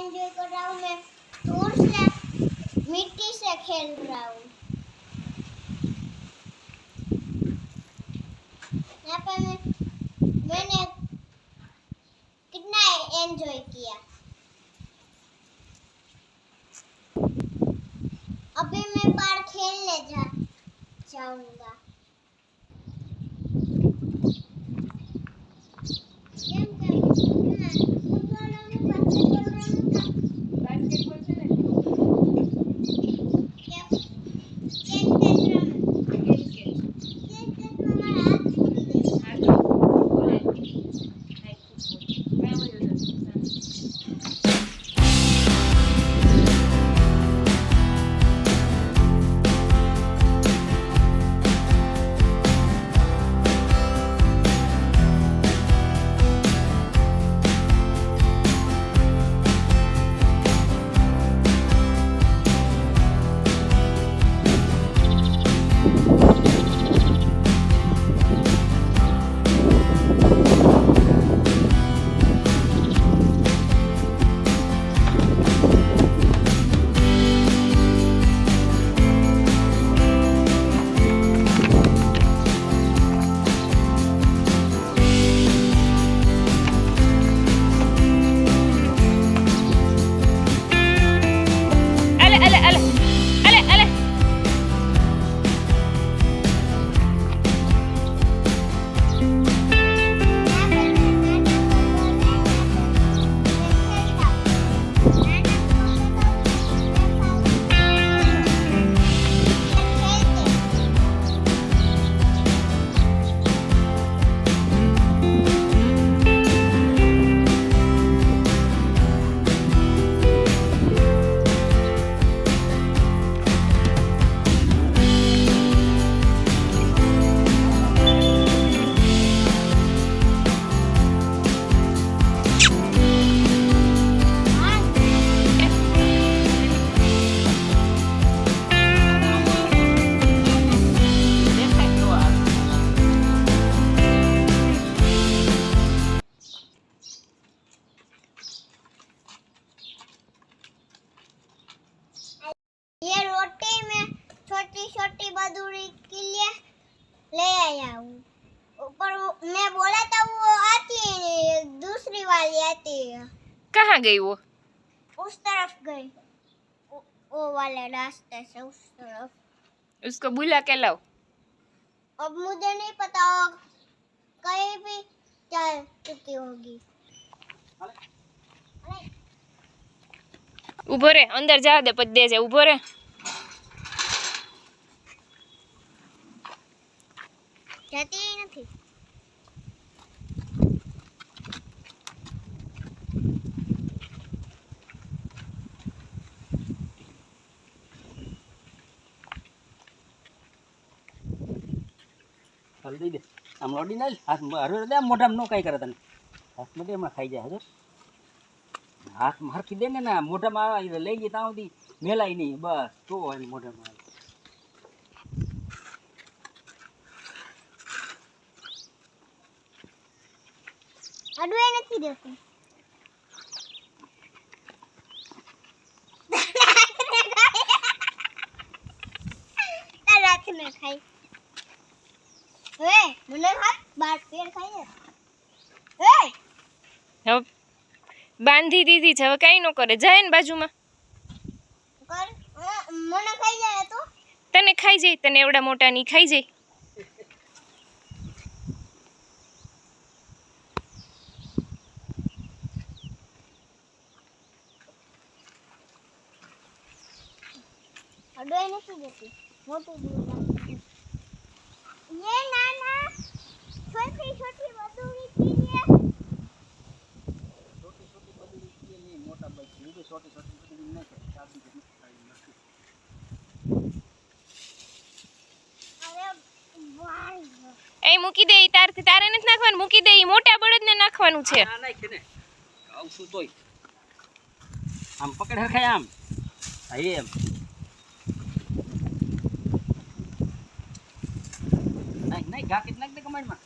Enjoy कर रहा हूँ। मैं दूर से मिट्टी से खेल रहा हूँ। यहाँ पे मैंने कितना एंजॉय किया। अभी मैं बाहर खेलने जाऊंगा। ये रोटी में छोटी छोटी बदूरी के लिए ले आया हूँ। ऊपर मैं बोला था वो आती है, दूसरी वाली आती है। कहाँ गई वो? उस तरफ गई, वो वाले रास्ते से उस तरफ। उसको बुला के लाओ। अब मुझे नहीं पता, कहीं भी जा चुकी होगी। ઊભો રે, અંદર જા દે પછી દેજે. ઊભો રે. જતી નથી. દઈ દે આમ લોડી ના હાથ હરવે દે મોઢામાં નો કાંઈ કરે તને હાથમાં દે એમાં ખાઈ જાય હજો હાથમાં હરખી દે ને ના મોઢામાં લઈ ગઈ ત્યાં સુધી મેલાય નહીં બસ તો હોય મોઢામાં અડવે નથી દેતું. રાખને ખાઈ હવે મને હાથ બાર પેર ખાઈ હે હવે બાંધી દીધી છે, હવે કાંઈ ન કરે. જાય ને બાજુમાં કર મને ખાઈ જાય તો તને ખાઈ જાય. તને એવડા મોટા ની ખાઈ જાય. અડવે નથી દેતી. મોટું દૂર ये नाना छोटी छोटी मधुरी की है. छोटी छोटी बदली की नहीं मोटा बच ये भी छोटी छोटी बदली नहीं है शादी की खाई नहीं. अरे वाह એ મૂકી દે. તારથી તારે નથી નાખવાનું. મૂકી દે. મોટા બળદને નાખવાનું છે. ના નાખ ને આવશું તોય આમ પકડ હરખાય આમ હા એમ नहीं घा कितना दे कमेंट में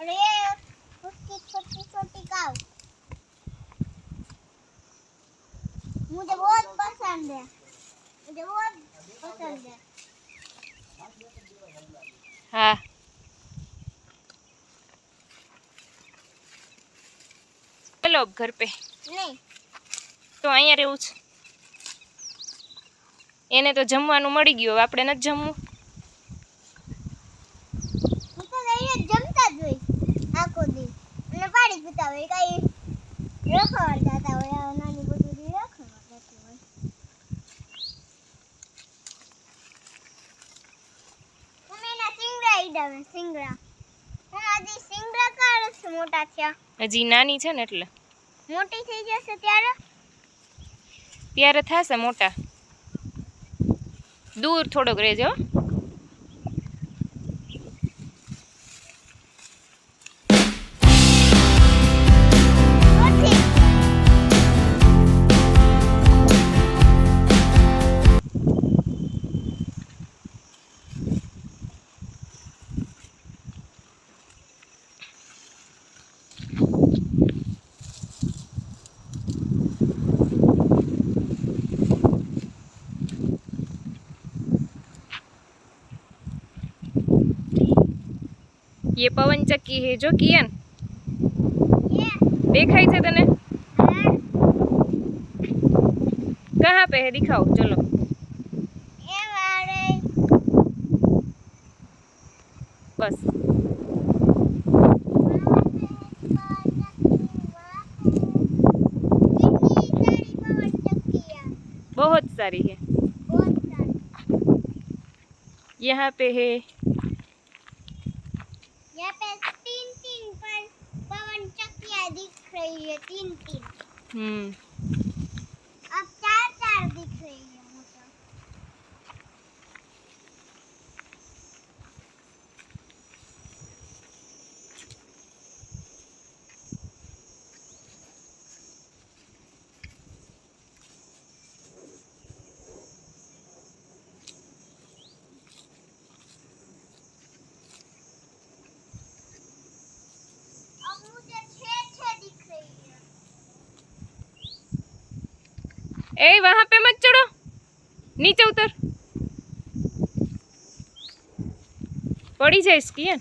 और ये उसकी छोटी छोटी काऊ मुझे बहुत पसंद है, मुझे बहुत पसंद है। हाँ चलो अब घर पे। नहीं તો અહીંયા રહેવું છે. એને તો જમવાનું મળી ગયું, હવે આપણે નથી જમવું. હું તો અહીંયા જમતા જ હોય આખો દી અને પાણી પીતા હોય, કઈ રખડતા હોય નાની બધું રખડતા હોય. તમે એના સિંગડા ઈડાવે સિંગડા. હજી સિંગડા કાળ મોટા થયા, હજી નાની છે ને એટલે મોટી થઈ જશે ત્યારે ત્યારે થશે મોટા. દૂર થોડોક રહેજો. મોટી ये पवन चक्की है जो कियन ये देखाई છે તને? हाँ, कहाँ पे है दिखाओ चलो. ये वाले बस बहुत सारी है. यहाँ पे है यहाँ पे तीन तीन पर पवन चक्कियाँ दिख रही है, तीन तीन. अब चार चार दिख रही है मुझे. अब मुझे छह छह दिख रही है. ए वहाँ पे मत चढ़ो, नीचे उतर, पड़ी जाए इसकी है.